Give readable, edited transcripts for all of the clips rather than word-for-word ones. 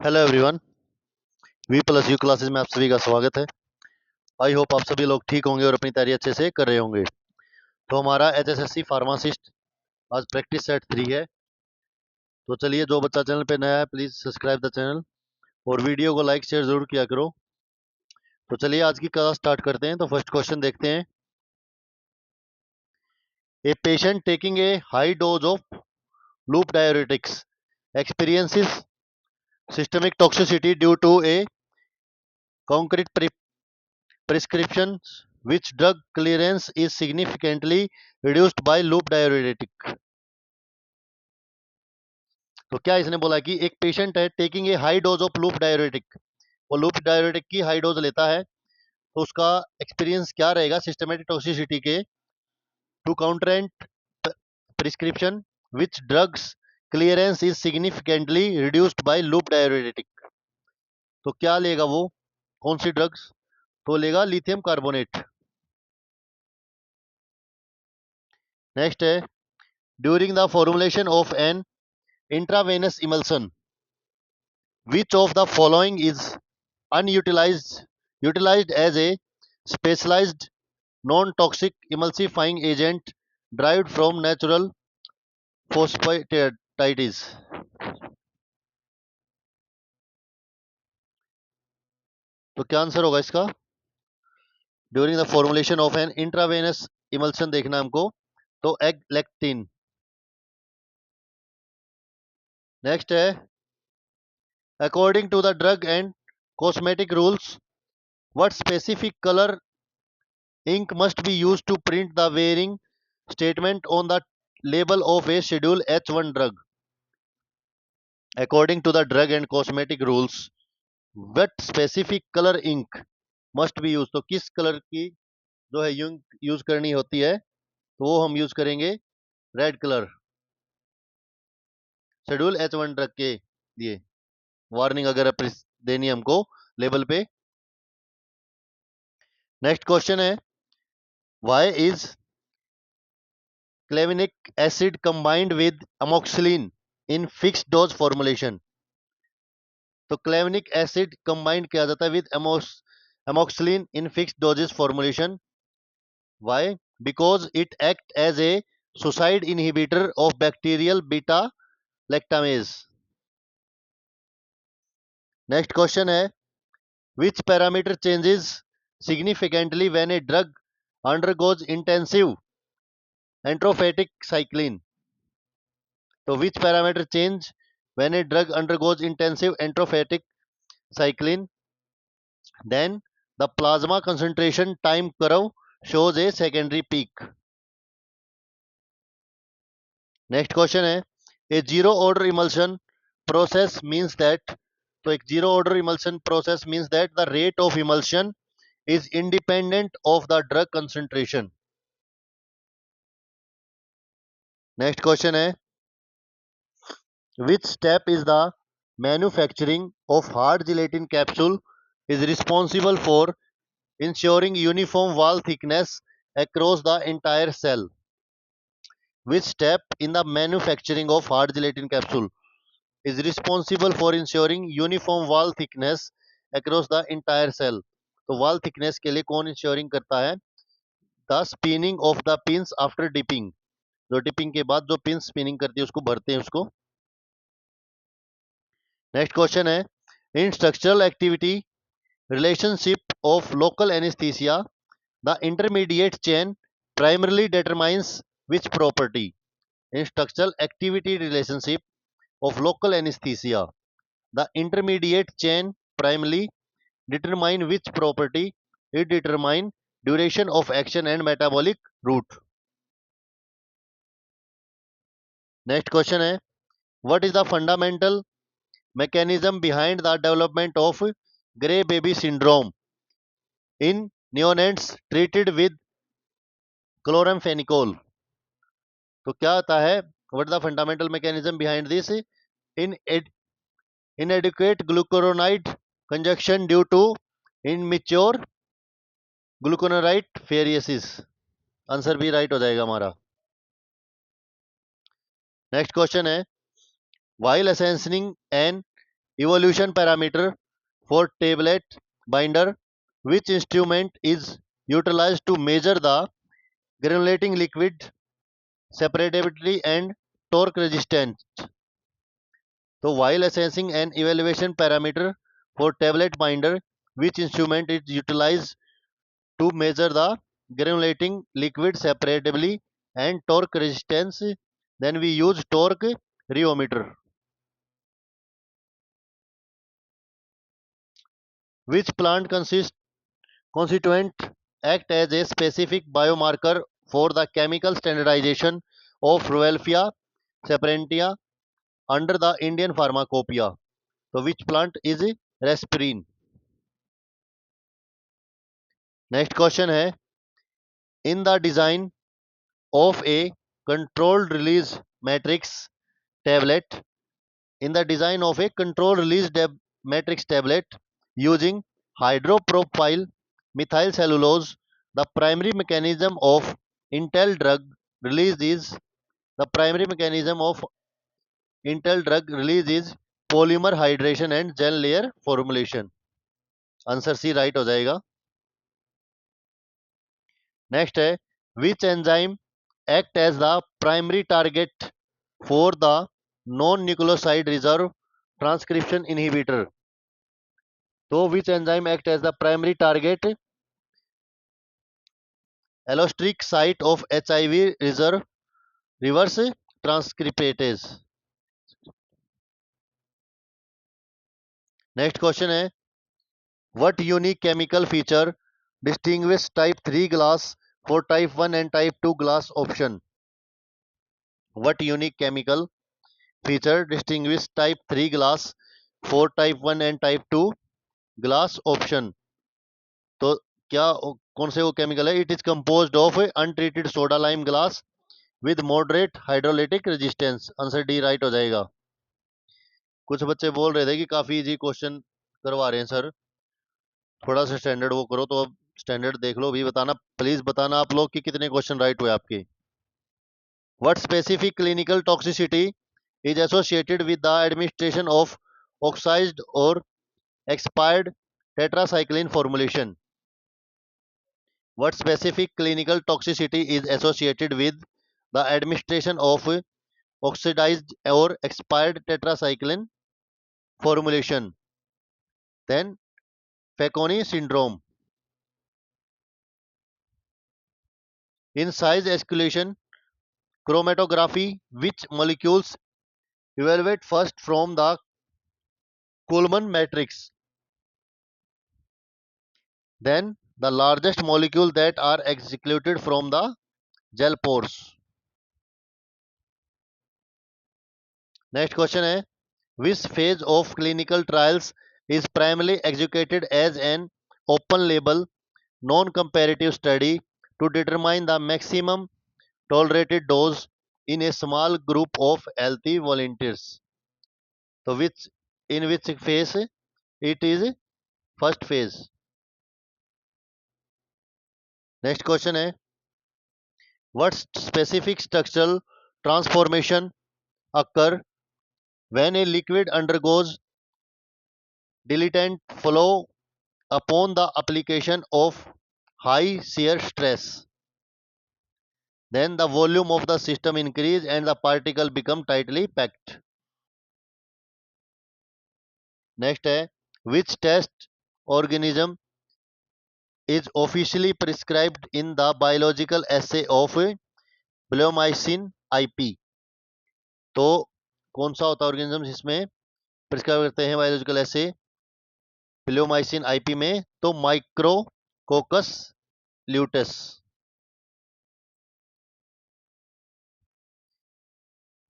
Hello everyone. We plus you classes में आप सभी का स्वागत है। आई होप आप सभी लोग ठीक होंगे और अपनी तैयारी अच्छे से कर रहे होंगे। तो हमारा एचएसएससी फार्मासिस्ट आज प्रैक्टिस सेट 3 है। तो चलिए, जो बच्चा चैनल पे नया है प्लीज सब्सक्राइब द चैनल और वीडियो को लाइक शेयर जरूर किया करो। तो चलिए आज की क्लास स्टार्ट करते हैं। तो फर्स्ट क्वेश्चन देखते हैं। A patient taking a high dose of loop diuretics experiences systemic toxicity due to a concrete prescription. Which drug clearance is significantly reduced by loop diuretic? तो क्या इसने बोला कि एक पेशेंट है taking a high dose of loop diuretic, वो loop diuretic की high dose लेता है, तो उसका एक्सपीरियंस क्या रहेगा सिस्टमेटिक टॉक्सिसिटी के to concurrent prescription which drugs clearance is significantly reduced by loop diuretic. तो क्या लेगा वो, कौन सी ड्रग्स? तो लेगा लिथियम कार्बोनेट। नेक्स्ट है, during the formulation of an intravenous emulsion, which of the following is utilized as a specialized non-toxic emulsifying agent derived from natural phosphatides? तो क्या आंसर होगा इसका? During the formulation of an intravenous emulsion देखना हमको, तो egg lectin. Next है, according to the drug and cosmetic rules, what specific color ink must be used to print the wearing statement on the label of a Schedule H1 drug? According to the drug and cosmetic rules, what specific color ink must be used? तो किस colour की जो है use करनी होती है, तो वो हम यूज करेंगे red colour, schedule H1 drug के लिए वार्निंग अगर देनी है हमको लेबल पे। नेक्स्ट क्वेश्चन है, why is clavulanic acid combined with amoxicillin in fixed dose formulation? तो क्लेविनिक एसिड कंबाइंड किया जाता है with amoxicillin in fixed doses formulation. Why? Because it acts as a suicide inhibitor of bacterial beta lactamase. Next question है, which parameter changes significantly when a drug undergoes intensive entrophatic cycling? तो which parameter change when a drug undergoes intensive entrophatic cycling? Then the plasma concentration time curve shows a secondary peak. Next question है, a zero order emulsion process means that, तो एक zero order emulsion process means that the rate of emulsion is independent of the drug concentration. Next question है, which step is the manufacturing of hard gelatin capsule is responsible for ensuring uniform wall thickness across the entire cell? Which step in the manufacturing of hard gelatin capsule is responsible for ensuring uniform wall thickness across the entire cell? तो wall thickness के लिए कौन ensuring करता है? The spinning of the pins after dipping, जो dipping के बाद जो पिन स्पिनिंग करती है उसको भरते हैं उसको। नेक्स्ट क्वेश्चन है, इन structural activity relationship of local anaesthesia the intermediate chain primarily determines which property? In structural activity relationship of local anesthesia, the intermediate chain primarily determine which property? It determine duration of action and metabolic route. Next question है, what is the fundamental mechanism behind the development of gray baby syndrome in neonates treated with chloramphenicol? तो क्या आता है, what is the fundamental mechanism behind this in inadequate glucuronide conjunction due to immature glucuronide phariasis? Answer भी right हो जाएगा हमारा। Next question है, while ascending an evolution parameter for tablet binder, which instrument is utilized to measure the granulating liquid separability and torque resistance. So while assessing an evaluation parameter for tablet binder, which instrument is utilized to measure the granulating liquid separability and torque resistance, then we use torque rheometer. Which plant constituent act as a specific biomarker for the chemical standardization of Rauwolfia saprentia under the Indian Pharmacopoeia. So which plant is Rasparin? Next question है, in the design of a controlled release matrix tablet, in the design of a controlled release matrix tablet using hydropropyl methyl cellulose, the primary mechanism of Intel drug release is the primary mechanism of Intel drug release is polymer hydration and gel layer formulation. Answer C right हो जाएगा. Next है, which enzyme act as the primary target for the non nucleoside reverse transcription inhibitor. तो which enzyme act as the primary target allosteric site of HIV reverse reverse transcriptase. Next question है, what unique chemical feature distinguish type 3 glass for type 1 and type 2 glass option? What unique chemical feature distinguish type 3 glass for type 1 and type 2 glass option? तो क्या कौन से वो chemical है? It is composed of untreated soda lime glass with moderate hydrolytic resistance. Answer D right हो जाएगा. कुछ बच्चे बोल रहे थे कि काफी इजी क्वेश्चन करवा रहे हैं सर, थोड़ा सा स्टैंडर्ड वो करो, तो अब स्टैंडर्ड देख लो भी. बताना प्लीज, बताना आप लोग कि कितने क्वेश्चन राइट हुए आपके. What specific clinical toxicity is associated with the administration of oxidized or expired tetracycline formulation? What specific clinical toxicity is associated with the administration of oxidized or expired tetracycline formulation? Then Fanconi syndrome. In size escalation chromatography, which molecules evaluate first from the Kuhlmann matrix? Then the largest molecule that are excluded from the gel pores. Next question है, which phase of clinical trials is primarily executed as an open label non-comparative study to determine the maximum tolerated dose in a small group of healthy volunteers? So which phase it is? First phase. Next question है, what specific structural transformation occur when a liquid undergoes diluent flow upon the application of high shear stress? Then the volume of the system increase and the particle become tightly packed. Next है, which test organism is officially prescribed in the biological assay of bleomycin IP? तो कौन सा होता है organism जिसमें prescribe करते हैं biological एसे ब्लेओमाइसिन IP में? तो माइक्रोकोकस ल्यूटेस.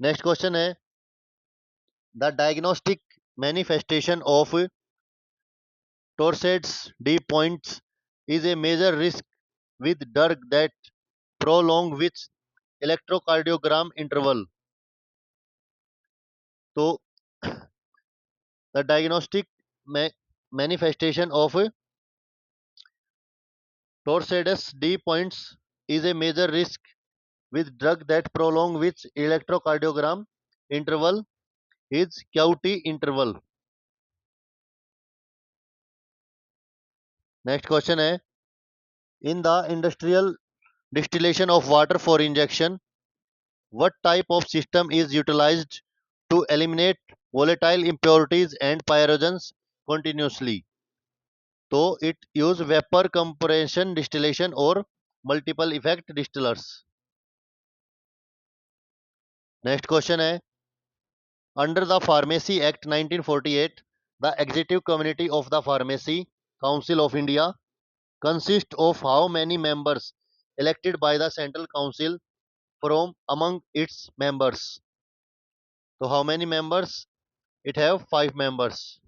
नेक्स्ट क्वेश्चन है, the diagnostic manifestation of torsades de pointes is a major risk with drug that prolong with electrocardiogram interval. तो the diagnostic manifestation of Torsades D points is a major risk with drug that prolong with electrocardiogram interval is QT interval. Next question है, in the industrial distillation of water for injection, what type of system is utilized to eliminate volatile impurities and pyrogens continuously? तो it use vapor compression distillation or multiple effect distillers. Next question है, under the Pharmacy Act 1948, the executive committee of the Pharmacy Council of India consists of how many members elected by the Central Council from among its members? So how many members? It have 5 members.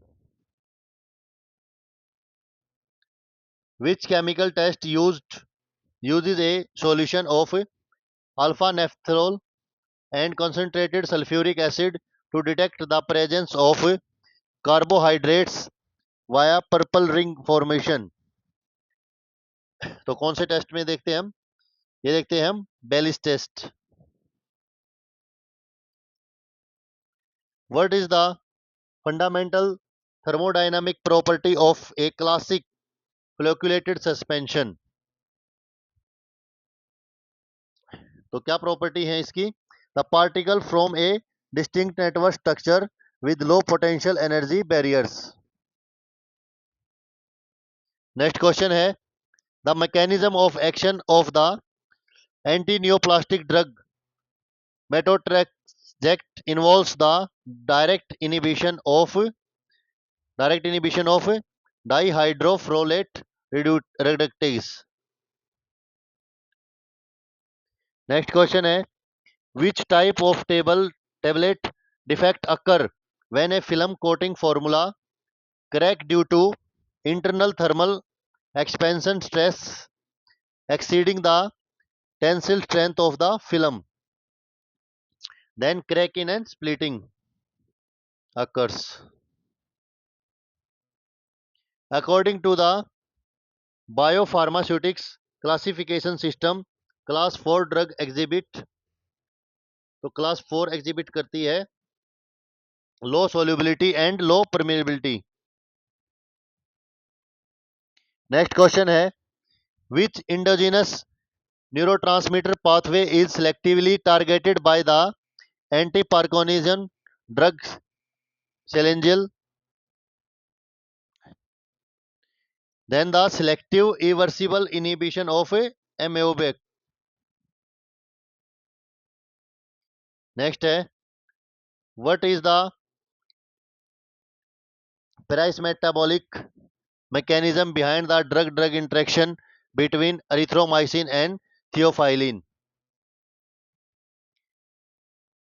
Which chemical test uses a solution of alpha naphthalol and concentrated sulfuric acid to detect the presence of carbohydrates via purple ring formation? तो कौन से test में देखते हैं हम? ये देखते हैं हम बेलिस test. What is the fundamental thermodynamic property of a classic flocculated suspension? तो क्या प्रॉपर्टी है इसकी? The particle from a distinct network structure with low potential energy barriers. Next question है, the mechanism of action of the anti neoplastic drug methotrexate involves the direct inhibition of dihydrofolate reductase. Next question है, which type of tablet defect occur when a film coating formula crack due to internal thermal expansion stress exceeding the tensile strength of the film? Then cracking and splitting occurs. According to the biopharmaceutics classification system, class 4 drug exhibit, तो class 4 exhibit करती है low solubility and low permeability. Next question है, which endogenous neurotransmitter pathway is selectively targeted by the anti-Parkinson drug Selengyl? Then the selective irreversible inhibition of MAOB. Next है, what is the parametabolic mechanism behind the drug-drug interaction between erythromycin and theophylline?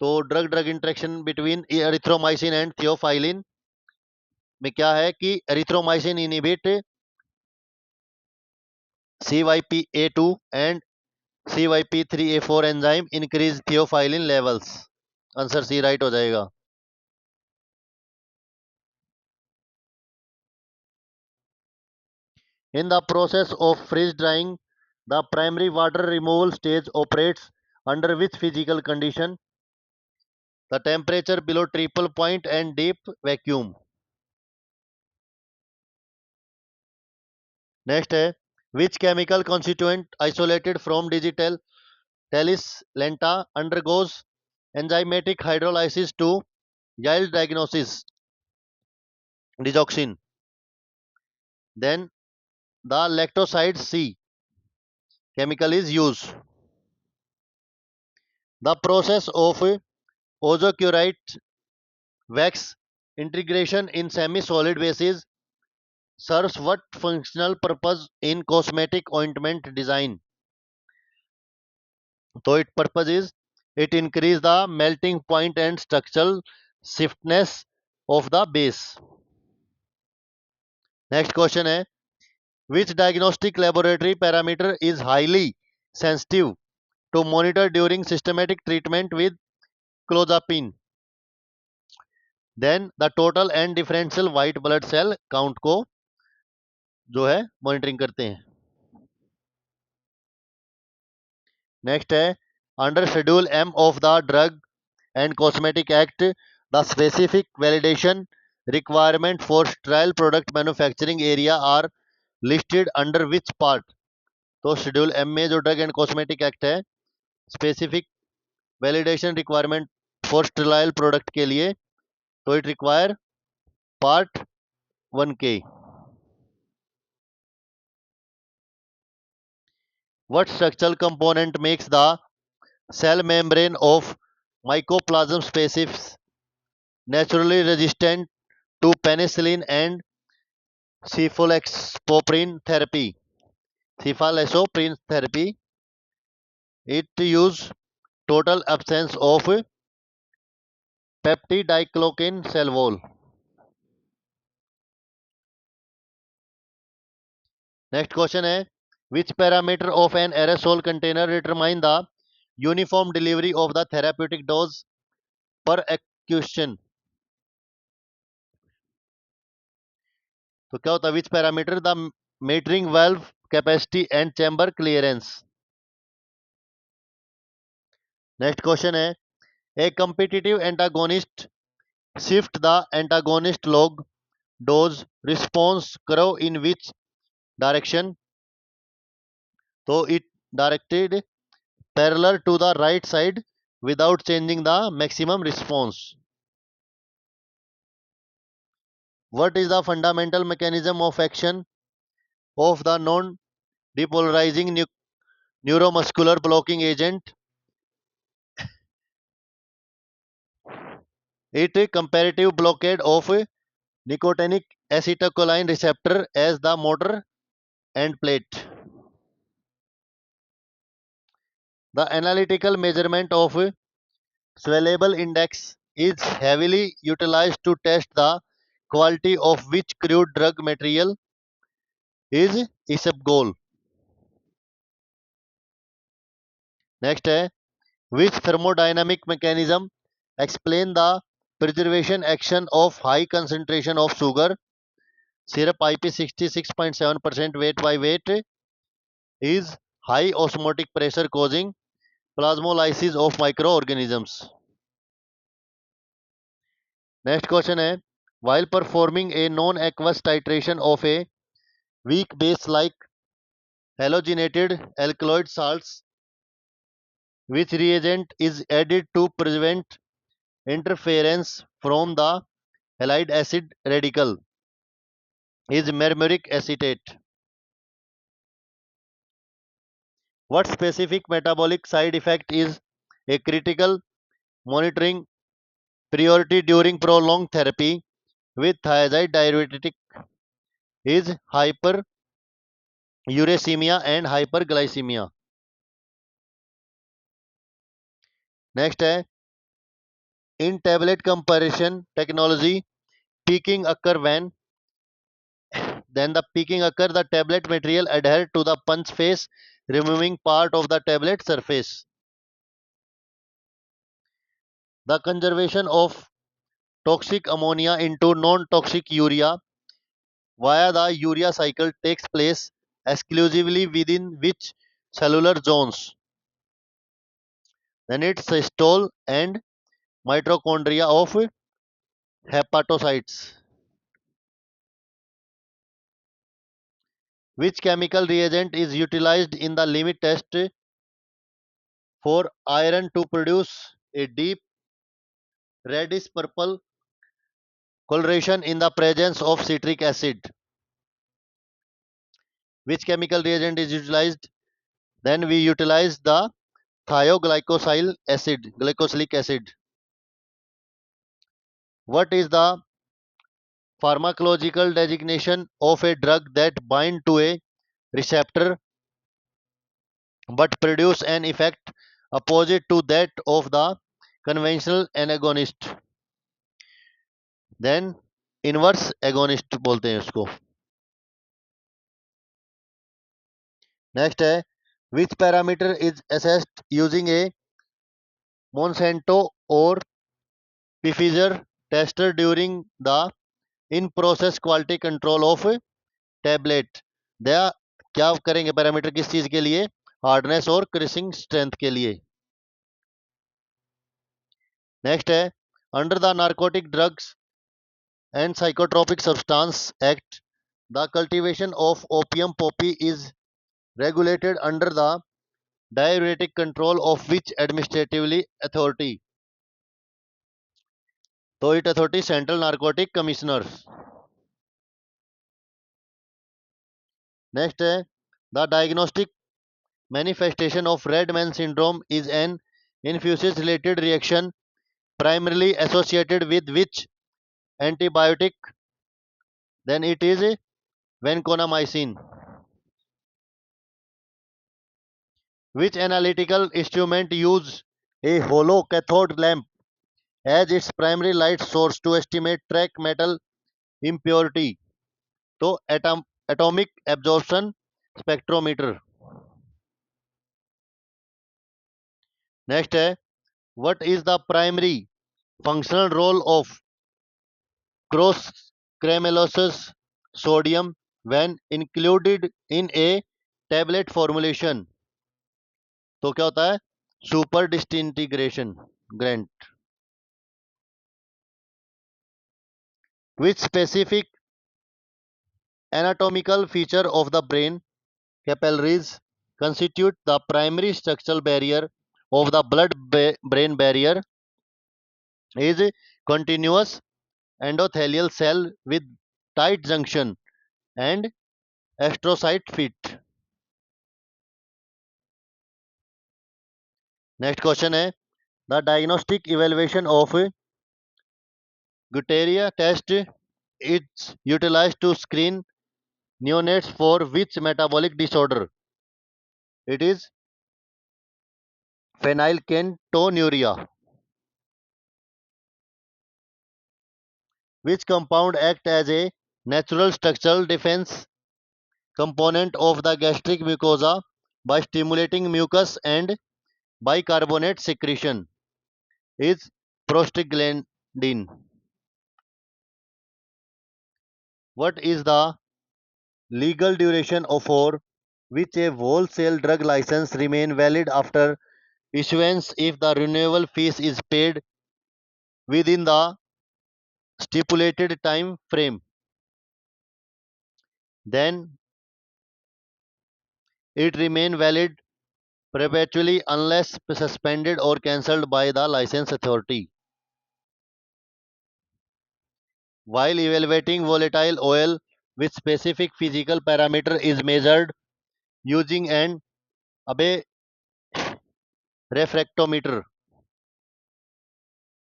तो drug drug interaction between erythromycin and theophylline में क्या है कि erythromycin inhibit CYP-A2 and CYP3A4 enzyme increase theophylline levels. Answer C right हो जाएगा. In the process of freeze drying, the primary water removal stage operates under which physical condition? The temperature below triple point and deep vacuum. Next है, which chemical constituent isolated from digital talis lenta undergoes enzymatic hydrolysis to yield diagnosis digoxin? Then the lactoside C chemical is used. The process of ozocurite wax integration in semi-solid bases serves what functional purpose in cosmetic ointment design? So its purpose is it increase the melting point and structural stiffness of the base. Next question है, which diagnostic laboratory parameter is highly sensitive to monitor during systematic treatment with clozapine? Then the total and differential white blood cell count को जो है monitoring करते हैं. Next है, under schedule M of the Drug and Cosmetic Act, the specific validation requirement for sterile product manufacturing area are listed under which part? तो schedule M में जो drug and cosmetic act है, specific validation requirement for sterile product के लिए, तो it require part 1K. What structural component makes the cell membrane of mycoplasma species naturally resistant to penicillin and cephalosporin therapy? Cephalosporin therapy. It use total absence of peptidoglycan cell wall. Next question है, which parameter of an aerosol container determine the uniform delivery of the therapeutic dose per accusation? तो क्या होता है, which parameter? The metering valve capacity and chamber clearance. Next question है, a competitive antagonist shift the antagonist log dose response curve in which direction? तो it directed parallel to the right side without changing the maximum response. What is the fundamental mechanism of action of the non depolarizing neuromuscular blocking agent? It comparative blockade of nicotinic acetylcholine receptor as the motor end plate. The analytical measurement of swellable index is heavily utilized to test the quality of which crude drug material is isabgol. Next है, which thermodynamic mechanism explain the preservation action of high concentration of sugar syrup IP 66.7% weight by weight is high osmotic pressure causing plasmolysis of microorganisms. Next question है, while performing a non-aqueous titration of a weak base like halogenated alkaloid salts, which reagent is added to prevent interference from the halide acid radical? Is murmuric acetate. What specific metabolic side effect is a critical monitoring priority during prolonged therapy with thiazide diuretic? Is hyperuricemia and hyperglycemia. Next है, in tablet comparison technology, peaking occur when? Then the peaking occur, the tablet material adhere to the punch face, removing part of the tablet surface. The conservation of toxic ammonia into non-toxic urea via the urea cycle takes place exclusively within which cellular zones? Then it's cystole and mitochondria of hepatocytes. Which chemical reagent is utilized in the limit test for iron to produce a deep reddish purple coloration in the presence of citric acid? Which chemical reagent is utilized? Then we utilize the thioglycosyl acid, glycosylic acid. What is the pharmacological designation of a drug that bind to a receptor but produce an effect opposite to that of the conventional agonist? Then inverse agonist बोलते हैं उसको. Next है, which parameter is assessed using a Monsanto or Pfizer tester during the in process quality control of tablet? दया क्या करेंगे parameter किस चीज के लिए? हार्डनेस और क्रिसिंग स्ट्रेंथ के लिए. नेक्स्ट है, under the narcotic drugs and psychotropic substance act The cultivation of opium poppy is regulated under the diuretic control of which administratively authority? तो it authority Central Narcotic Commissioners. Next है the diagnostic manifestation of Redman syndrome is an infuses related reaction primarily associated with which antibiotic? Then it is vancomycin. Which analytical instrument use a hollow cathode lamp as its primary light source to estimate trace metal impurity? तो atomic absorption spectrometer. Next है what is the primary functional role of cross cremellosus sodium when included in a tablet formulation? तो क्या होता है super disintegration grant. Which specific anatomical feature of the brain capillaries constitute the primary structural barrier of the blood-brain barrier? Is continuous endothelial cell with tight junction and astrocyte fit. Next question है the diagnostic evaluation of Guttaria test is utilized to screen neonates for which metabolic disorder? It is phenylketonuria. Which compound act as a natural structural defense component of the gastric mucosa by stimulating mucus and bicarbonate secretion? Is prostaglandin. What is the legal duration of for which a wholesale drug license remain valid after issuance if the renewal fees is paid within the stipulated time frame? Then it remain valid perpetually unless suspended or cancelled by the license authority. While evaluating volatile oil, which specific physical parameter is measured using an Abbe refractometer?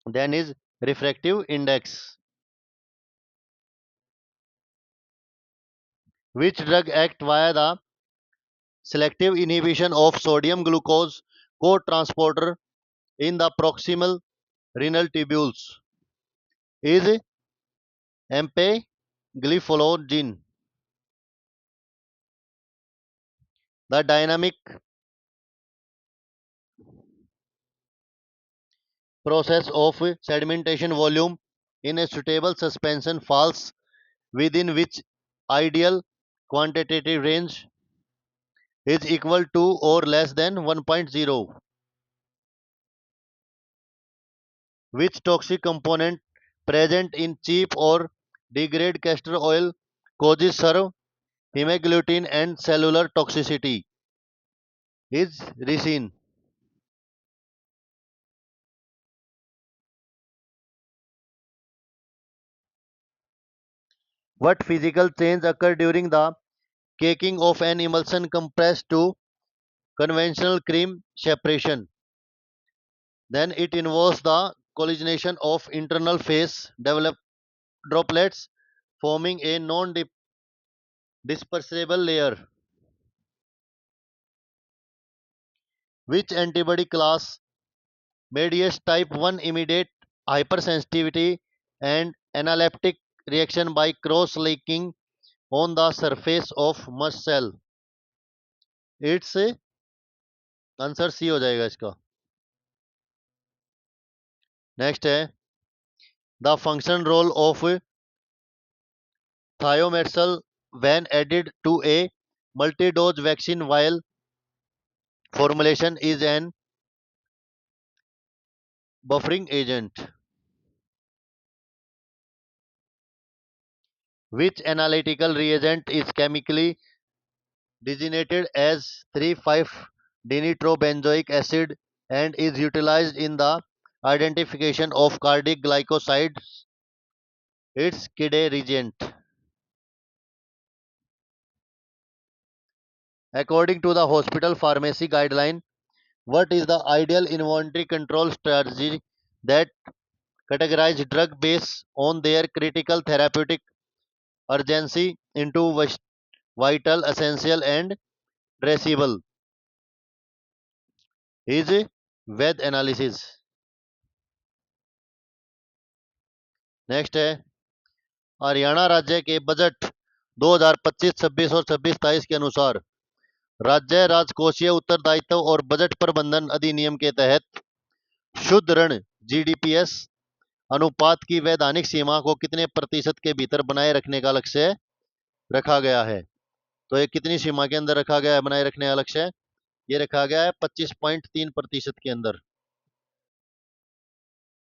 Then is refractive index. Which drug act via the selective inhibition of sodium glucose co-transporter in the proximal renal tubules? Is empagliflozin. The dynamic process of sedimentation volume in a suitable suspension falls within which ideal quantitative range is equal to or less than 1.0. Which toxic component present in cheap or degraded castor oil causes serve hemagglutinin and cellular toxicity? Is ricin. What physical change occur during the caking of an emulsion compressed to conventional cream separation? Then it involves the collisionation of internal phase develop droplets forming a non-dispersible layer. Which antibody class mediates type 1 immediate hypersensitivity and analeptic reaction by cross-linking on the surface of mush cell? It's answer C हो जाएगा इसका. Next है the function role of thiomycin when added to a multi-dose vaccine vial formulation is an buffering agent. Which analytical reagent is chemically designated as 3,5-dinitrobenzoic acid and is utilized in the identification of cardiac glycosides? It's KIDE reagent. According to the hospital pharmacy guideline, what is the ideal inventory control strategy that categorizes drug based on their critical therapeutic urgency into vital, essential, and traceable? Is वेद analysis. Next है हरियाणा राज्य के budget 2025-26 और 26-27 के अनुसार राज्य राजकोषीय उत्तरदायित्व और बजट प्रबंधन अधिनियम के तहत शुद्ध ऋण जीडीपीएस अनुपात की वैधानिक सीमा को कितने प्रतिशत के भीतर बनाए रखने का लक्ष्य रखा गया है? तो ये कितनी सीमा के अंदर रखा गया है बनाए रखने का लक्ष्य? ये रखा गया है 25.3% के अंदर.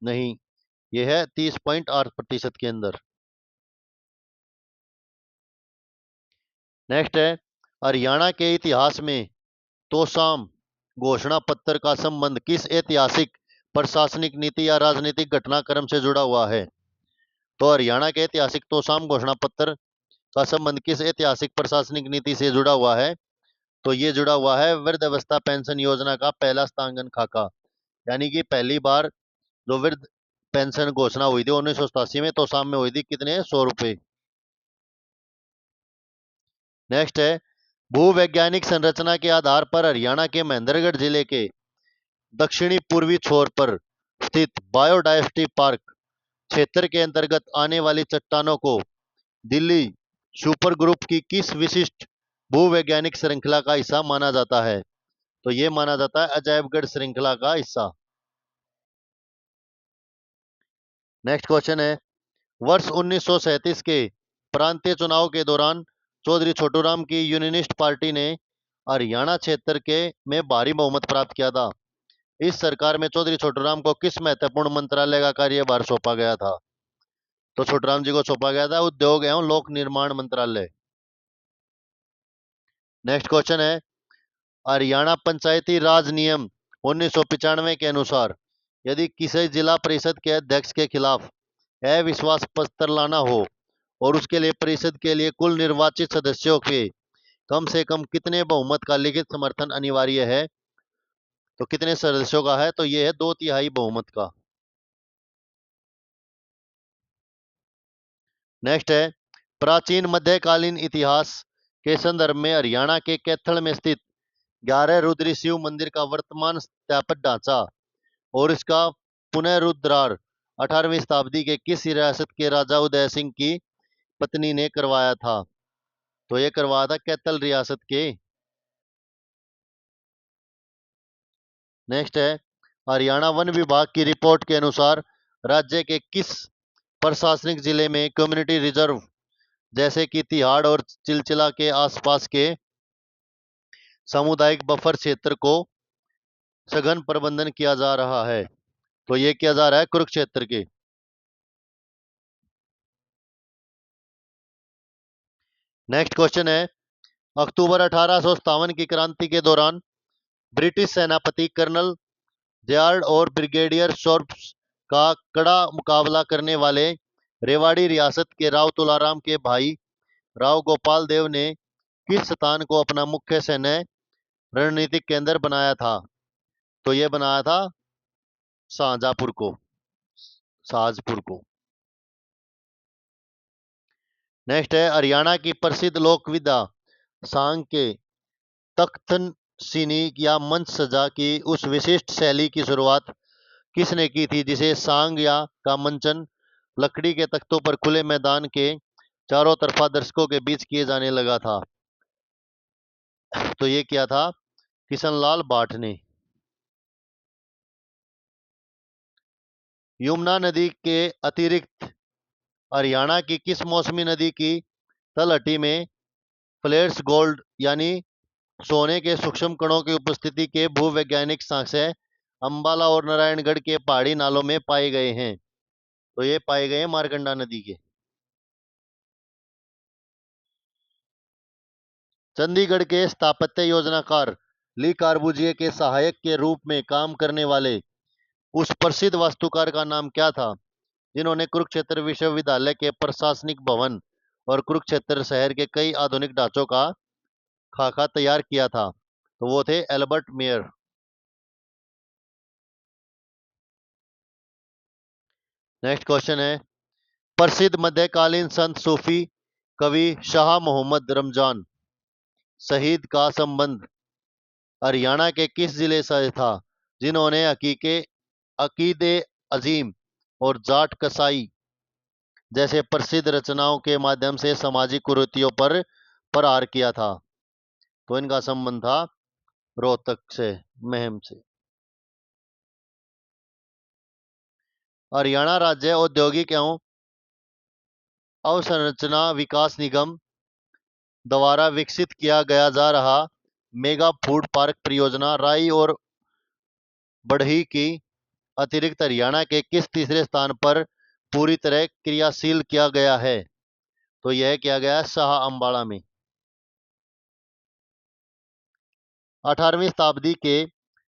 नहीं, ये है 30.8% के अंदर. नेक्स्ट है हरियाणा के इतिहास में तोसाम घोषणा पत्र का संबंध किस ऐतिहासिक प्रशासनिक नीति या राजनीतिक घटनाक्रम से जुड़ा हुआ है? तो हरियाणा के ऐतिहासिक तोसाम घोषणा पत्र का संबंध किस ऐतिहासिक प्रशासनिक नीति से जुड़ा हुआ है? तो ये जुड़ा हुआ है वृद्धावस्था पेंशन योजना का पहला स्थानांकन खाका. यानी कि पहली बार जो वृद्ध पेंशन घोषणा हुई थी 1987 में तोसाम में हुई थी. कितने? 100 रुपए. नेक्स्ट है भूवैज्ञानिक संरचना के आधार पर हरियाणा के महेंद्रगढ़ जिले के दक्षिणी पूर्वी छोर पर स्थित बायोडायवर्सिटी पार्क क्षेत्र के अंतर्गत आने वाली चट्टानों को दिल्ली सुपर ग्रुप की किस विशिष्ट भूवैज्ञानिक श्रृंखला का हिस्सा माना जाता है? तो ये माना जाता है अजैबगढ़ श्रृंखला का हिस्सा. नेक्स्ट क्वेश्चन है वर्ष 1937 के प्रांतीय चुनाव के दौरान चौधरी छोटूराम की यूनियनिस्ट पार्टी ने हरियाणा क्षेत्र के में भारी बहुमत प्राप्त किया था. इस सरकार में चौधरी छोटूराम को किस महत्वपूर्ण मंत्रालय का कार्यभार सौंपा गया था? तो छोटूराम जी को सौंपा गया था उद्योग एवं लोक निर्माण मंत्रालय. नेक्स्ट क्वेश्चन है हरियाणा पंचायती राज नियम 1995 के अनुसार यदि किसी जिला परिषद के अध्यक्ष के खिलाफ अविश्वास पत्र लाना हो और उसके लिए परिषद के लिए कुल निर्वाचित सदस्यों के कम से कम कितने बहुमत का लिखित समर्थन अनिवार्य है? तो कितने सदस्यों का है? तो ये है 2/3 बहुमत का. नेक्स्ट है प्राचीन मध्यकालीन इतिहास के संदर्भ में हरियाणा के कैथल में स्थित 11 रुद्री शिव मंदिर का वर्तमान स्थापत्य ढांचा और इसका पुनरुद्धार 18वीं शताब्दी के किस रियासत के राजा उदय सिंह की पत्नी ने करवाया था? तो ये करवाया था कैथल रियासत के. नेक्स्ट है हरियाणा वन विभाग की रिपोर्ट के अनुसार राज्य के किस प्रशासनिक जिले में कम्युनिटी रिजर्व जैसे कि तिहाड़ और चिलचिला के आसपास के सामुदायिक बफर क्षेत्र को सघन प्रबंधन किया जा रहा है? तो ये किया जा रहा है कुरुक्षेत्र के. नेक्स्ट क्वेश्चन है अक्टूबर 1857 की क्रांति के दौरान ब्रिटिश सेनापति कर्नल जयार्ड और ब्रिगेडियर शॉर्प्स का कड़ा मुकाबला करने वाले रेवाड़ी रियासत के राव तुलाराम के भाई राव गोपाल देव ने किस स्थान को अपना मुख्य सैन्य रणनीतिक केंद्र बनाया था? तो ये बनाया था शाहजहांपुर को. शाहजपुर को. नेक्स्ट है हरियाणा की प्रसिद्ध लोक विधा सांग के तख्तन सीनी या मंच सजा की उस विशिष्ट शैली की शुरुआत किसने की थी जिसे सांग या का मंचन लकड़ी के तख्तों पर खुले मैदान के चारों तरफा दर्शकों के बीच किए जाने लगा था? तो ये किया था किशनलाल भाट ने. यमुना नदी के अतिरिक्त हरियाणा की किस मौसमी नदी की तलहटी में फ्लेयर्स गोल्ड यानी सोने के सूक्ष्म कणों की उपस्थिति के भूवैज्ञानिक साक्ष्य अंबाला और नारायणगढ़ के पहाड़ी नालों में पाए गए हैं? तो ये पाए गए हैं मारकंडा नदी के. चंडीगढ़ के स्थापत्य योजनाकार ली कार्बूजिए के सहायक के रूप में काम करने वाले उस प्रसिद्ध वास्तुकार का नाम क्या था जिन्होंने कुरुक्षेत्र विश्वविद्यालय के प्रशासनिक भवन और कुरुक्षेत्र शहर के कई आधुनिक ढांचों का खाका तैयार किया था? तो वो थे एल्बर्ट मेयर। नेक्स्ट क्वेश्चन है, प्रसिद्ध मध्यकालीन संत सूफी कवि शाह मोहम्मद रमजान शहीद का संबंध हरियाणा के किस जिले से था जिन्होंने हकीके अकीदे अजीम और जाट कसाई जैसे प्रसिद्ध रचनाओं के माध्यम से सामाजिक कुरीतियों पर प्रहार किया था? तो इनका संबंध था रोहतक से, मुहिम से। हरियाणा राज्य औद्योगिक एवं अवसंरचना विकास निगम द्वारा विकसित किया गया जा रहा मेगा फूड पार्क परियोजना राई और बढ़ई की अतिरिक्त हरियाणा के किस तीसरे स्थान पर पूरी तरह क्रियाशील किया गया है? तो यह किया गया शाह अम्बाड़ा में। 18वीं शताब्दी के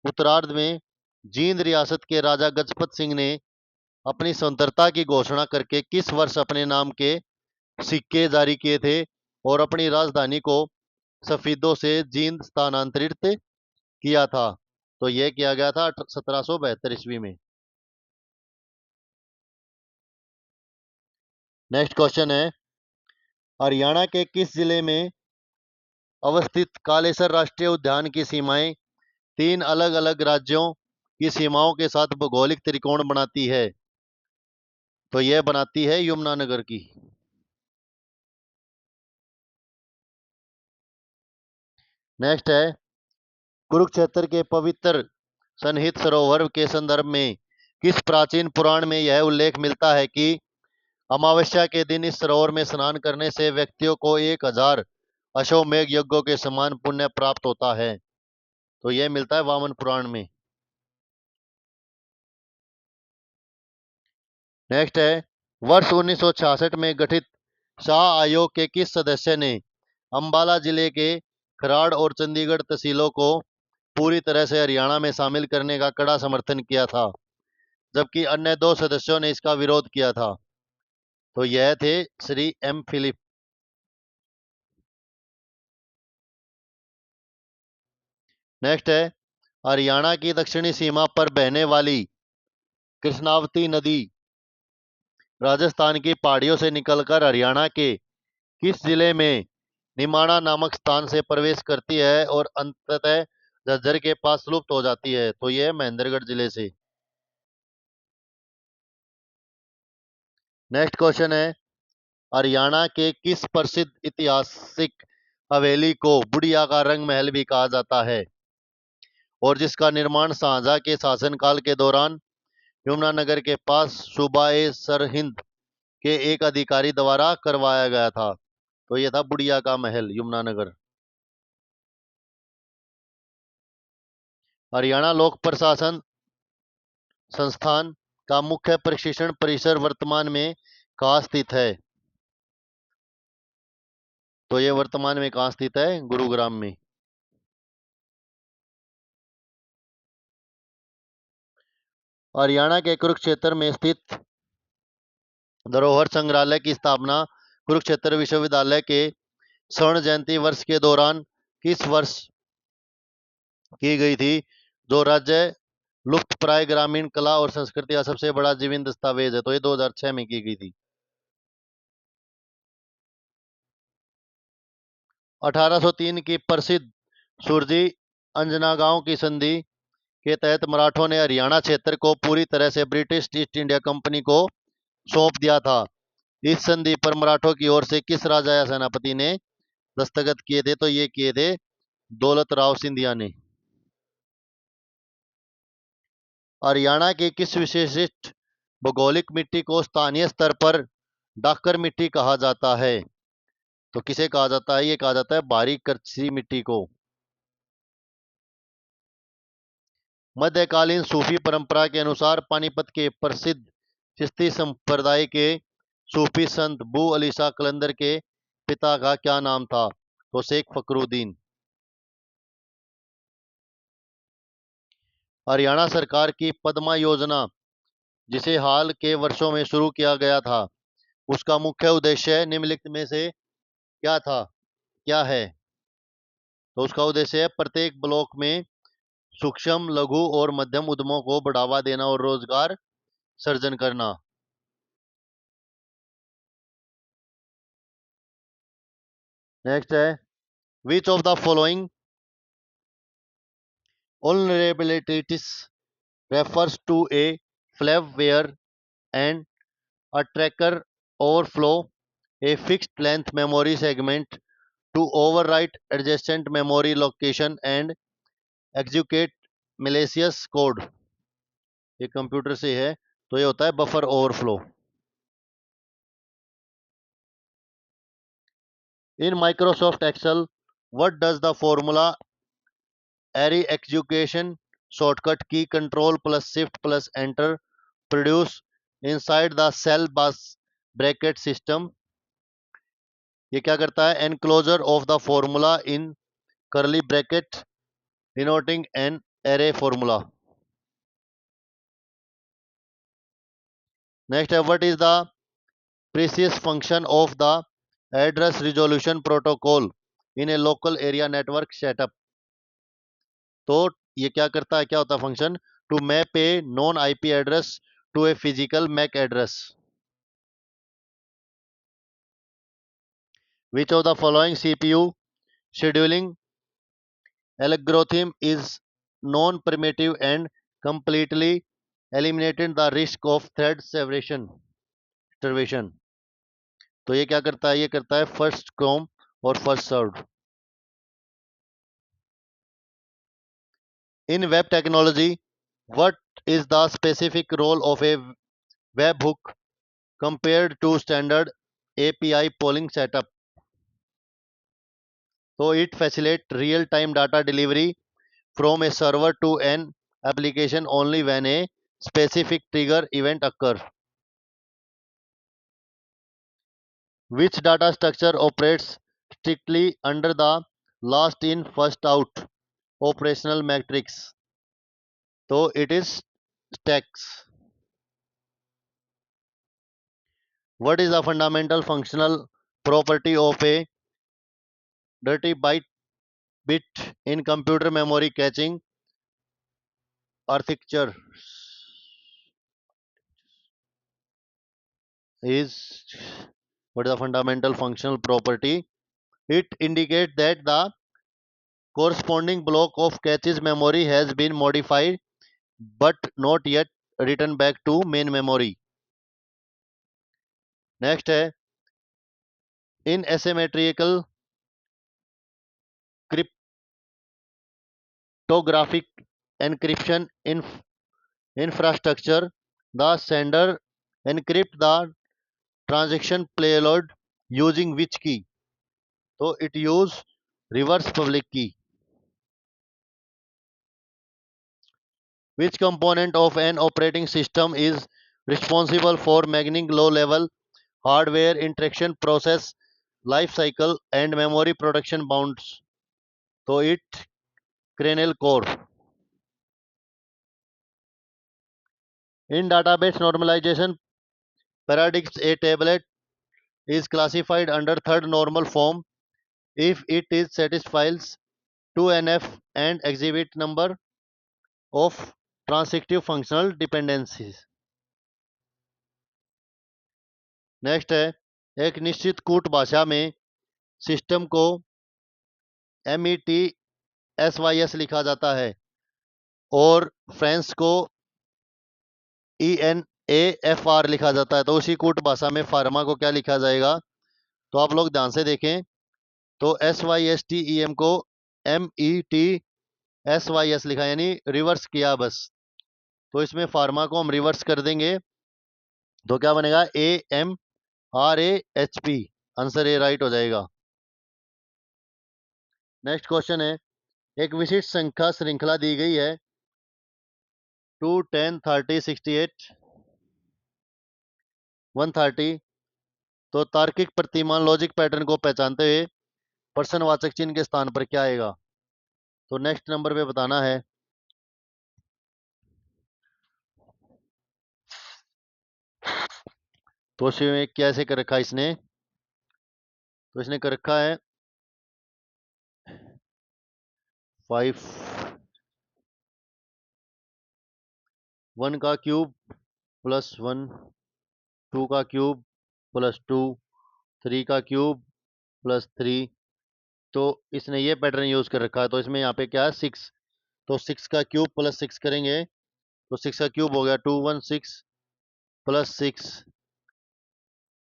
उत्तरार्ध में जींद रियासत के राजा गजपत सिंह ने अपनी स्वतंत्रता की घोषणा करके किस वर्ष अपने नाम के सिक्के जारी किए थे और अपनी राजधानी को सफीदों से जींद स्थानांतरित किया था? तो यह किया गया था 1772 ईस्वी में। नेक्स्ट क्वेश्चन है, हरियाणा के किस जिले में अवस्थित कालेसर राष्ट्रीय उद्यान की सीमाएं तीन अलग अलग राज्यों की सीमाओं के साथ भौगोलिक त्रिकोण बनाती है? तो यह बनाती है यमुनानगर की। नेक्स्ट है, कुरुक्षेत्र के पवित्र सन्निहित सरोवर के संदर्भ में किस प्राचीन पुराण में यह उल्लेख मिलता है कि अमावस्या के दिन इस सरोवर में स्नान करने से व्यक्तियों को 1000 अश्वमेध यज्ञों के समान पुण्य प्राप्त होता है? तो यह मिलता है वामन पुराण में। नेक्स्ट है, वर्ष 1966 में गठित शाह आयोग के किस सदस्य ने अंबाला जिले के खराड़ और चंडीगढ़ तहसीलों को पूरी तरह से हरियाणा में शामिल करने का कड़ा समर्थन किया था जबकि अन्य दो सदस्यों ने इसका विरोध किया था? तो यह थे श्री एम फिलिप। नेक्स्ट है, हरियाणा की दक्षिणी सीमा पर बहने वाली कृष्णावती नदी राजस्थान की पहाड़ियों से निकलकर हरियाणा के किस जिले में निमाणा नामक स्थान से प्रवेश करती है और अंततः झज्जर के पास लुप्त हो जाती है? तो यह महेंद्रगढ़ जिले से। नेक्स्ट क्वेश्चन है, हरियाणा के किस प्रसिद्ध ऐतिहासिक हवेली को बुढ़िया का रंग महल भी कहा जाता है और जिसका निर्माण शाहजहां के शासनकाल के दौरान यमुनानगर के पास सूबाए सरहिंद के एक अधिकारी द्वारा करवाया गया था? तो यह था बुढ़िया का महल, यमुनानगर। हरियाणा लोक प्रशासन संस्थान का मुख्य प्रशिक्षण परिसर वर्तमान में कहाँ स्थित है? तो यह वर्तमान में कहाँ स्थित है? गुरुग्राम में। हरियाणा के कुरुक्षेत्र में स्थित धरोहर संग्रहालय की स्थापना कुरुक्षेत्र विश्वविद्यालय के स्वर्ण जयंती वर्ष के दौरान किस वर्ष की गई थी जो राज्य लुप्तप्राय ग्रामीण कला और संस्कृति का सबसे बड़ा जीवंत दस्तावेज है? तो ये 2006 में की गई थी। 1803 की प्रसिद्ध सुरजी अंजनागांव की संधि के तहत मराठों ने हरियाणा क्षेत्र को पूरी तरह से ब्रिटिश ईस्ट इंडिया कंपनी को सौंप दिया था। इस संधि पर मराठों की ओर से किस राजा या सेनापति ने दस्तखत किए थे? तो ये किए थे दौलत राव सिंधिया ने। हरियाणा के किस विशिष्ट भौगोलिक मिट्टी को स्थानीय स्तर पर डाकर मिट्टी कहा जाता है? तो किसे कहा जाता है? ये कहा जाता है बारीक कच्ची मिट्टी को। मध्यकालीन सूफी परंपरा के अनुसार पानीपत के प्रसिद्ध चिश्ती संप्रदाय के सूफी संत बू अली शाह कलंदर के पिता का क्या नाम था तो शेख फकरुद्दीन। हरियाणा सरकार की पद्मा योजना, जिसे हाल के वर्षों में शुरू किया गया था, उसका मुख्य उद्देश्य निम्नलिखित में से क्या है? तो उसका उद्देश्य है प्रत्येक ब्लॉक में सूक्ष्म, लघु और मध्यम उद्यमों को बढ़ावा देना और रोजगार सर्जन करना। नेक्स्ट है, which of the following vulnerabilities refers to a flavware and a tracker overflow a fixed length memory segment to overwrite adjacent memory location and execute malicious code। ये कंप्यूटर से है, तो ये होता है buffer overflow. In Microsoft Excel, what does the formula array execution shortcut key control plus shift plus enter produce inside the cell bus bracket system? ये क्या करता है? enclosure of the formula in curly bracket denoting an array formula। next है, what is the precise function of the address resolution protocol in a local area network setup? तो ये क्या करता है, क्या होता है function? To map a known IP address to a physical MAC address. Which of the following CPU scheduling algorithm is non-primitive and completely eliminated the risk of thread starvation? तो ये क्या करता है? ये करता है फर्स्ट कॉम और first served. In web technology, what is the specific role of a webhook compared to standard API polling setup? So it facilitates real-time data delivery from a server to an application only when a specific trigger event occurs. Which data structure operates strictly under the last in first out operational matrix? So it is stacks. What is the fundamental functional property of a dirty byte bit in computer memory caching architecture? Is what is the fundamental functional property? It indicates that the corresponding block of cache's memory has been modified but not yet written back to main memory. Next है, in asymmetrical cryptographic encryption infrastructure, the sender encrypt the transaction payload using which key? So it use reverse public key. Which component of an operating system is responsible for managing low-level hardware interaction process life cycle and memory protection bounds? So it kernel core. In database normalization paradigms, a tablet is classified under third normal form if it is satisfies 2NF and exhibit number of transitive functional dependencies. Next है, एक निश्चित कूट भाषा में system को METSYS लिखा जाता है और फ्रेंच को ENAFR लिखा जाता है। तो उसी कूट भाषा में फार्मा को क्या लिखा जाएगा? तो आप लोग ध्यान से देखें, तो SYSTEM को METSYS लिखा, यानी रिवर्स किया बस। तो इसमें फार्मा को हम रिवर्स कर देंगे तो क्या बनेगा? AMRAHP। आंसर ए राइट हो जाएगा। नेक्स्ट क्वेश्चन है, एक विशिष्ट संख्या श्रृंखला दी गई है 2 10 30 68 130। तो तार्किक प्रतिमान लॉजिक पैटर्न को पहचानते हुए प्रश्नवाचक चिन्ह के स्थान पर क्या आएगा? तो नेक्स्ट नंबर पे बताना है। तो इसमें कैसे कर रखा है इसने? तो इसने कर रखा है 5 1 का क्यूब प्लस 1, 2 का क्यूब प्लस 2, 3 का क्यूब प्लस 3। तो इसने ये पैटर्न यूज कर रखा है। तो इसमें यहाँ पे क्या है 6। तो 6 का क्यूब प्लस 6 करेंगे तो 6 का क्यूब हो गया 216 प्लस 6,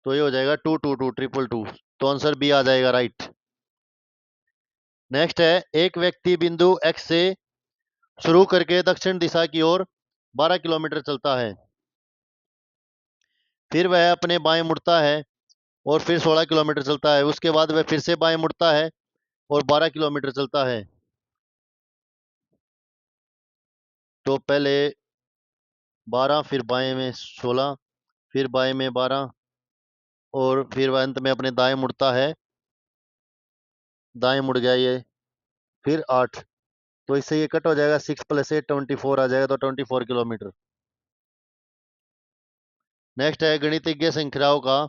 तो ये हो जाएगा 222 ट्रिपल टू। तो आंसर बी आ जाएगा राइट। नेक्स्ट है, एक व्यक्ति बिंदु एक्स से शुरू करके दक्षिण दिशा की ओर 12 किलोमीटर चलता है। फिर वह अपने बाएं मुड़ता है और फिर 16 किलोमीटर चलता है। उसके बाद वह फिर से बाएं मुड़ता है और 12 किलोमीटर चलता है। तो पहले 12, फिर बाएं में 16, फिर बाएं में 12 और फिर वह अंत में अपने दाएं मुड़ता है। दाएं मुड़ गया ये, फिर 8। तो इससे ये कट हो जाएगा, 6 प्लस 8 24 आ जाएगा। तो 24 किलोमीटर। नेक्स्ट है गणितज्ञ संख्याओं का।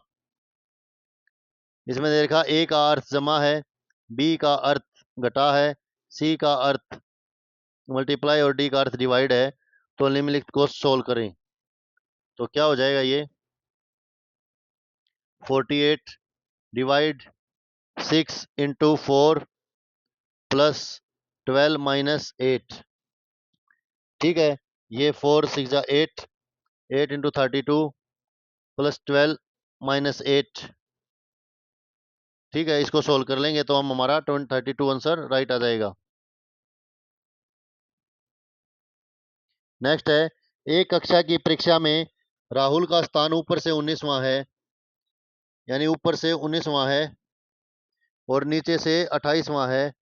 इसमें देखा ए का अर्थ जमा है, बी का अर्थ घटा है, सी का अर्थ मल्टीप्लाई और डी का अर्थ डिवाइड है। तो निम्नलिखित को सोल्व करें। तो क्या हो जाएगा ये 48 डिवाइड 6 इंटू 4 प्लस 12 माइनस 8। ठीक है, ये 4 6 जा 8, 8 इंटू 32 प्लस 12 माइनस 8। ठीक है, इसको सोल्व कर लेंगे तो हम हमारा 32 आंसर राइट आ जाएगा। नेक्स्ट है, एक कक्षा की परीक्षा में राहुल का स्थान ऊपर से 19वां है, यानी ऊपर से 19वां है और नीचे से 28वां है।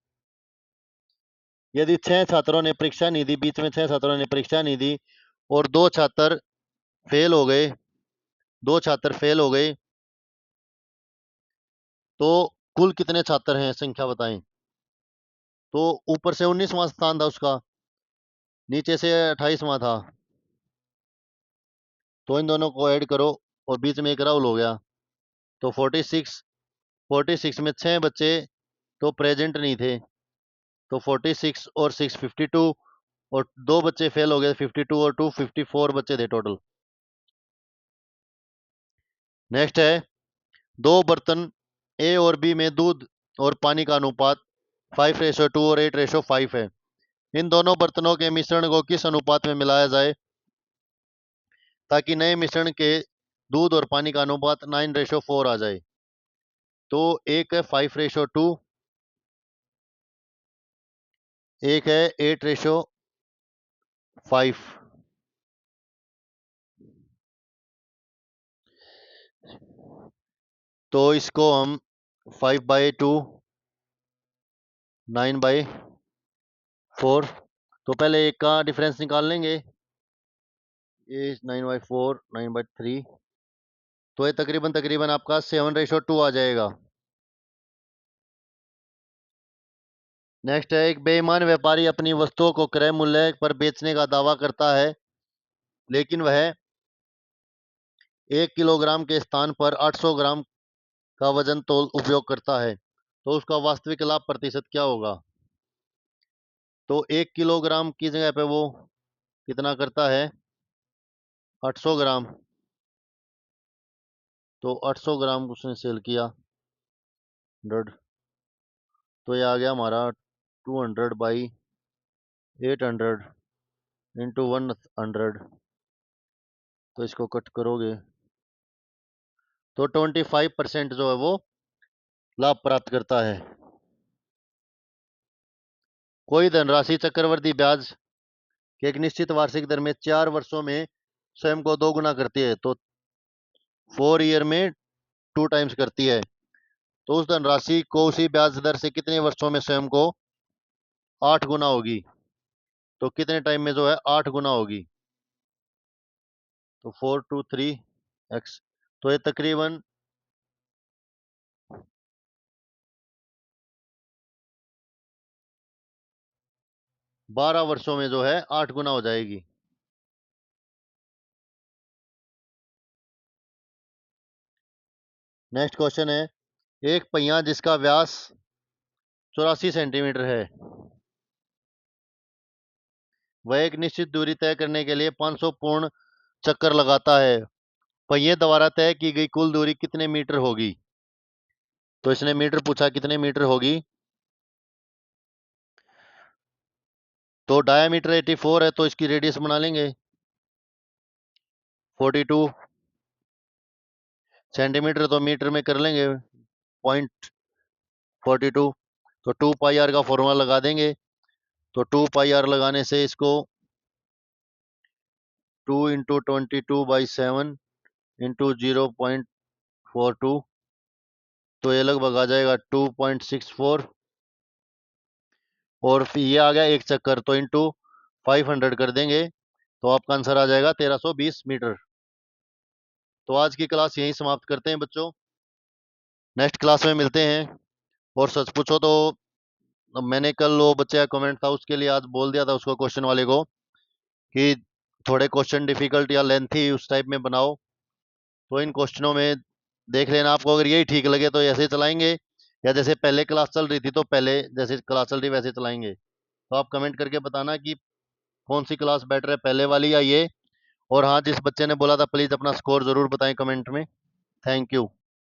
यदि 6 छात्रों ने परीक्षा नहीं दी, बीच में 6 छात्रों ने परीक्षा नहीं दी और 2 छात्र फेल हो गए, 2 छात्र फेल हो गए, तो कुल कितने छात्र हैं संख्या बताएं। तो ऊपर से 19वां स्थान था उसका, नीचे से 28वां था। तो इन दोनों को ऐड करो और बीच में एक राहुल हो गया। तो 46 में 6 बच्चे तो प्रेजेंट नहीं थे। तो 46 और 6 52 और 2 बच्चे फेल हो गए, 52 और 2 54 बच्चे थे टोटल। नेक्स्ट है, दो बर्तन ए और बी में दूध और पानी का अनुपात 5:2 और 8:5 है। इन दोनों बर्तनों के मिश्रण को किस अनुपात में मिलाया जाए ताकि नए मिश्रण के दूध और पानी का अनुपात 9:4 आ जाए। तो एक है 5:2, एक है 8:5। तो इसको हम 5/2 9/4। तो पहले एक का डिफरेंस निकाल लेंगे, ये 9/4 9/3। तो ये तकरीबन तकरीबन आपका 7:2 आ जाएगा। नेक्स्ट है, एक बेईमान व्यापारी अपनी वस्तुओं को क्रय मूल्य पर बेचने का दावा करता है, लेकिन वह 1 किलोग्राम के स्थान पर 800 ग्राम का वजन तोल उपयोग करता है। तो उसका वास्तविक लाभ प्रतिशत क्या होगा? तो 1 किलोग्राम की जगह पे वो कितना करता है 800 ग्राम। तो 800 ग्राम उसने सेल किया 100। तो ये आ गया हमारा 200/800 इंटू 100। तो इसको कट करोगे तो 25% जो है वो लाभ प्राप्त करता है। कोई धनराशि चक्रवृद्धि ब्याज के एक निश्चित वार्षिक दर में 4 वर्षों में स्वयं को 2 गुना करती है। तो 4 ईयर में 2 टाइम्स करती है। तो उस धनराशि को उसी ब्याज दर से कितने वर्षों में स्वयं को 8 गुना होगी। तो कितने टाइम में जो है 8 गुना होगी। तो 4 2 3 x। तो ये तकरीबन 12 वर्षों में जो है 8 गुना हो जाएगी। नेक्स्ट क्वेश्चन है, एक पहिया जिसका व्यास 84 सेंटीमीटर है, वह एक निश्चित दूरी तय करने के लिए 500 पूर्ण चक्कर लगाता है। पहिए द्वारा तय की गई कुल दूरी कितने मीटर होगी? तो इसने मीटर पूछा, कितने मीटर होगी? तो डायामीटर 84 है, तो इसकी रेडियस बना लेंगे 42 सेंटीमीटर, तो मीटर में कर लेंगे 0.42। तो 2 पाई आर का फॉर्मूला लगा देंगे। तो 2 पाई आर लगाने से इसको 2 × 22/7 × 0.42, तो ये लगभग आ जाएगा 2.64। और फिर ये आ गया एक चक्कर, तो इंटू 500 कर देंगे, तो आपका आंसर आ जाएगा 1320 मीटर। तो आज की क्लास यहीं समाप्त करते हैं बच्चों, नेक्स्ट क्लास में मिलते हैं। और सच पूछो तो मैंने कल वो बच्चे का कमेंट था, उसके लिए आज बोल दिया था उसको, क्वेश्चन वाले को, कि थोड़े क्वेश्चन डिफिकल्ट या लेंथी उस टाइप में बनाओ। तो इन क्वेश्चनों में देख लेना, आपको अगर यही ठीक लगे तो ऐसे चलाएंगे, या जैसे पहले क्लास चल रही थी तो पहले जैसे क्लास चल रही वैसे चलाएंगे। तो आप कमेंट करके बताना कि कौन सी क्लास बेटर है, पहले वाली या ये। और हाँ, जिस बच्चे ने बोला था प्लीज़ अपना स्कोर ज़रूर बताएं कमेंट में। Thank you.